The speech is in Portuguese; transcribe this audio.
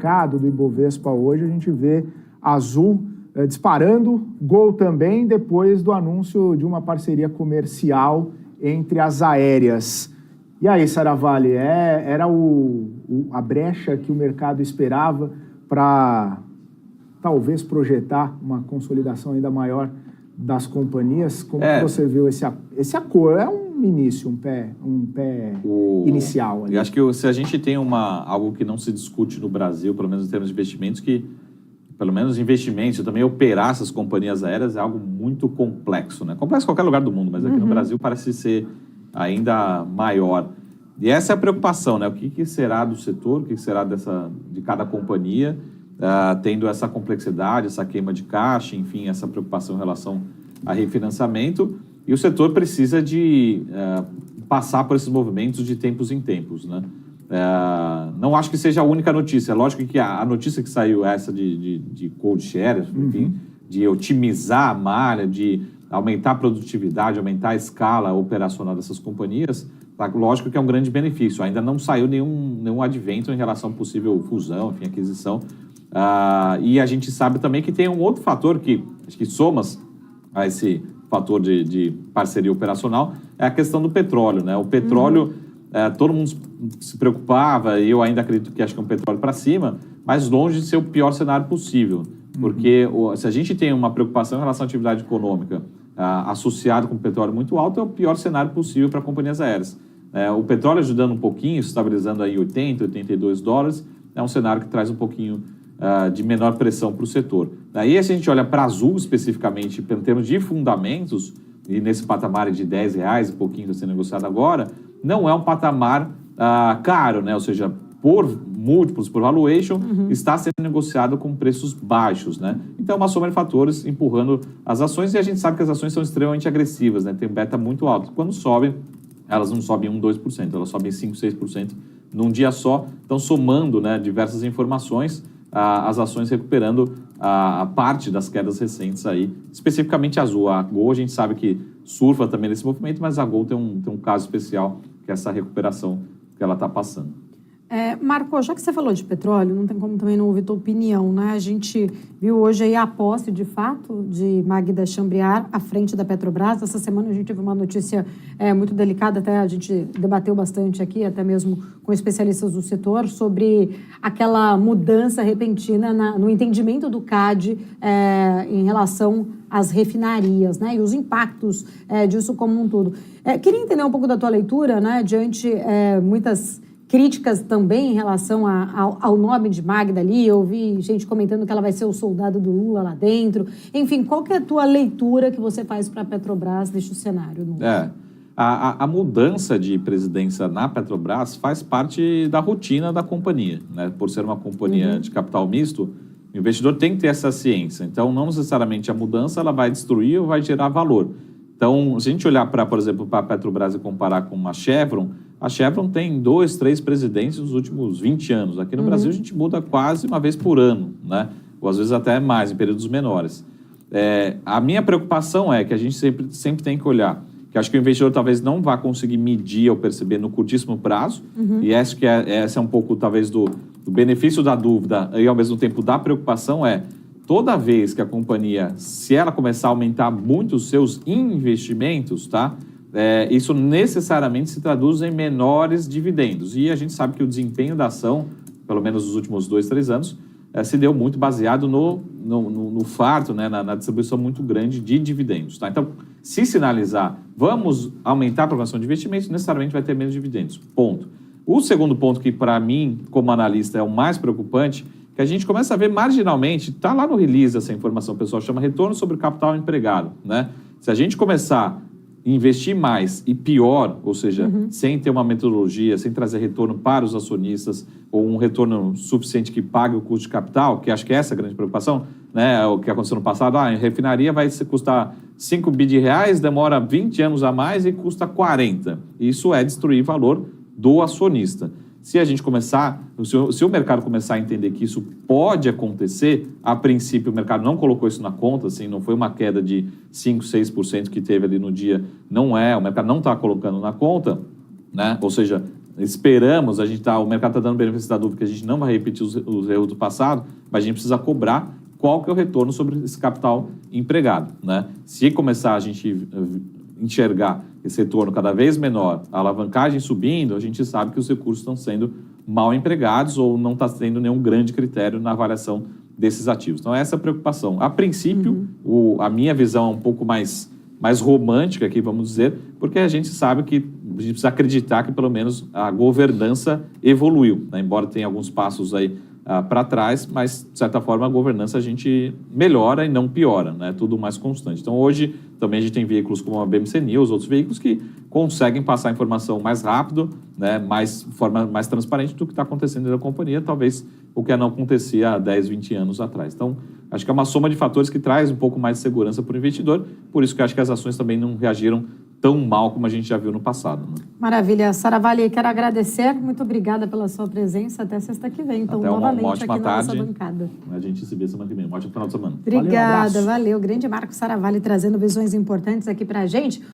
mercado do Ibovespa hoje, a gente vê Azul disparando, Gol também, depois do anúncio de uma parceria comercial entre as aéreas. E aí, Saravalli, era a brecha que o mercado esperava para talvez projetar uma consolidação ainda maior das companhias? Como que você viu esse acordo? É um início, um pé inicial ali. Eu acho que se a gente tem algo que não se discute no Brasil, pelo menos em termos de investimentos, que pelo menos investimentos, também operar essas companhias aéreas é algo muito complexo, né? Complexo em qualquer lugar do mundo, mas aqui no Brasil parece ser ainda maior. E essa é a preocupação, né? O que será do setor, o que será de cada companhia, tendo essa complexidade, essa queima de caixa, enfim, essa preocupação em relação a refinanciamento. E o setor precisa de passar por esses movimentos de tempos em tempos, né? Não acho que seja a única notícia. É lógico que a notícia que saiu essa de cold share, enfim, de otimizar a malha, de aumentar a produtividade, aumentar a escala operacional dessas companhias, lógico que é um grande benefício. Ainda não saiu nenhum advento em relação a possível fusão, enfim, aquisição. E a gente sabe também que tem um outro fator que acho que somas a esse fator de parceria operacional, é a questão do petróleo, né? O petróleo, todo mundo se preocupava, e eu ainda acredito que acho que é um petróleo para cima, mas longe de ser o pior cenário possível. Porque se a gente tem uma preocupação em relação à atividade econômica associada com o petróleo muito alto, é o pior cenário possível para companhias aéreas. O petróleo ajudando um pouquinho, estabilizando aí 80, 82 dólares, é um cenário que traz um pouquinho de menor pressão para o setor. Daí, se a gente olha para a Azul especificamente, em termos de fundamentos, e nesse patamar de R$10, um pouquinho que está sendo negociado agora, não é um patamar caro, né? Ou seja, por múltiplos, por valuation, está sendo negociado com preços baixos, né? Então, uma soma de fatores empurrando as ações, e a gente sabe que as ações são extremamente agressivas, né? Tem um beta muito alto. Quando sobem, elas não sobem 1%, 2%, elas sobem 5%, 6% num dia só. Então, somando, né, diversas informações, as ações recuperando a parte das quedas recentes aí, especificamente a Azul. A Gol, a gente sabe que surfa também nesse movimento, mas a Gol tem um caso especial, que é essa recuperação que ela está passando. Marco, já que você falou de petróleo, não tem como também não ouvir tua opinião, né? A gente viu hoje aí a posse, de fato, de Magda Chambriard à frente da Petrobras. Essa semana a gente teve uma notícia muito delicada, até a gente debateu bastante aqui, até mesmo com especialistas do setor, sobre aquela mudança repentina no entendimento do CAD em relação às refinarias, né? E os impactos disso como um todo. Queria entender um pouco da tua leitura, né? Diante muitas críticas também em relação ao nome de Magda ali. Eu vi gente comentando que ela vai ser o soldado do Lula lá dentro. Enfim, qual que é a tua leitura que você faz para a Petrobras deste cenário novo? A mudança de presidência na Petrobras faz parte da rotina da companhia, né? Por ser uma companhia de capital misto, o investidor tem que ter essa ciência. Então, não necessariamente a mudança ela vai destruir ou vai gerar valor. Então, se a gente olhar, por exemplo, para a Petrobras e comparar com a Chevron tem 2, 3 presidentes nos últimos 20 anos. Aqui no Brasil a gente muda quase uma vez por ano, né? Ou às vezes até mais, em períodos menores. A minha preocupação é que a gente sempre tem que olhar, que acho que o investidor talvez não vá conseguir medir ou perceber no curtíssimo prazo, e acho que essa é um pouco talvez do benefício da dúvida e ao mesmo tempo da preocupação toda vez que a companhia, se ela começar a aumentar muito os seus investimentos, tá? Isso necessariamente se traduz em menores dividendos. E a gente sabe que o desempenho da ação, pelo menos nos últimos 2, 3 anos, se deu muito baseado no farto, né, na distribuição muito grande de dividendos. Tá? Então, se sinalizar, vamos aumentar a programação de investimentos, necessariamente vai ter menos dividendos. Ponto. O segundo ponto que, para mim, como analista, é o mais preocupante, que a gente começa a ver marginalmente, está lá no release essa informação, o pessoal chama retorno sobre o capital empregado. Né? Se a gente começar investir mais e pior, ou seja, sem ter uma metodologia, sem trazer retorno para os acionistas ou um retorno suficiente que pague o custo de capital, que acho que essa é a grande preocupação, né? O que aconteceu no passado, em refinaria vai custar 5 bi de reais, demora 20 anos a mais e custa 40. Isso é destruir valor do acionista. Se a gente começar, se o mercado começar a entender que isso pode acontecer, a princípio o mercado não colocou isso na conta, assim, não foi uma queda de 5, 6% que teve ali no dia, o mercado não está colocando na conta, né? Ou seja, esperamos, o mercado está dando benefício da dúvida que a gente não vai repetir os erros do passado, mas a gente precisa cobrar qual que é o retorno sobre esse capital empregado, né? Se começar a gente enxergar esse retorno cada vez menor, a alavancagem subindo, a gente sabe que os recursos estão sendo mal empregados ou não está tendo nenhum grande critério na avaliação desses ativos. Então, essa é a preocupação. A princípio, a minha visão é um pouco mais romântica aqui, vamos dizer, porque a gente sabe que a gente precisa acreditar que, pelo menos, a governança evoluiu, né? Embora tenha alguns passos aí para trás, mas, de certa forma, a governança a gente melhora e não piora, né? Tudo mais constante. Então, hoje, também a gente tem veículos como a BMC News, outros veículos que conseguem passar a informação mais rápido, né? Forma mais transparente do que está acontecendo na companhia, talvez o que não acontecia há 10, 20 anos atrás. Então, acho que é uma soma de fatores que traz um pouco mais de segurança para o investidor, por isso que eu acho que as ações também não reagiram tão mal como a gente já viu no passado, né? Maravilha. Saravalli, quero agradecer. Muito obrigada pela sua presença. Até sexta que vem. Então, novamente aqui na nossa bancada. A gente se vê semana que vem. Um ótimo final de semana. Obrigada. Valeu. Grande Marco Saravalli trazendo visões importantes aqui para a gente.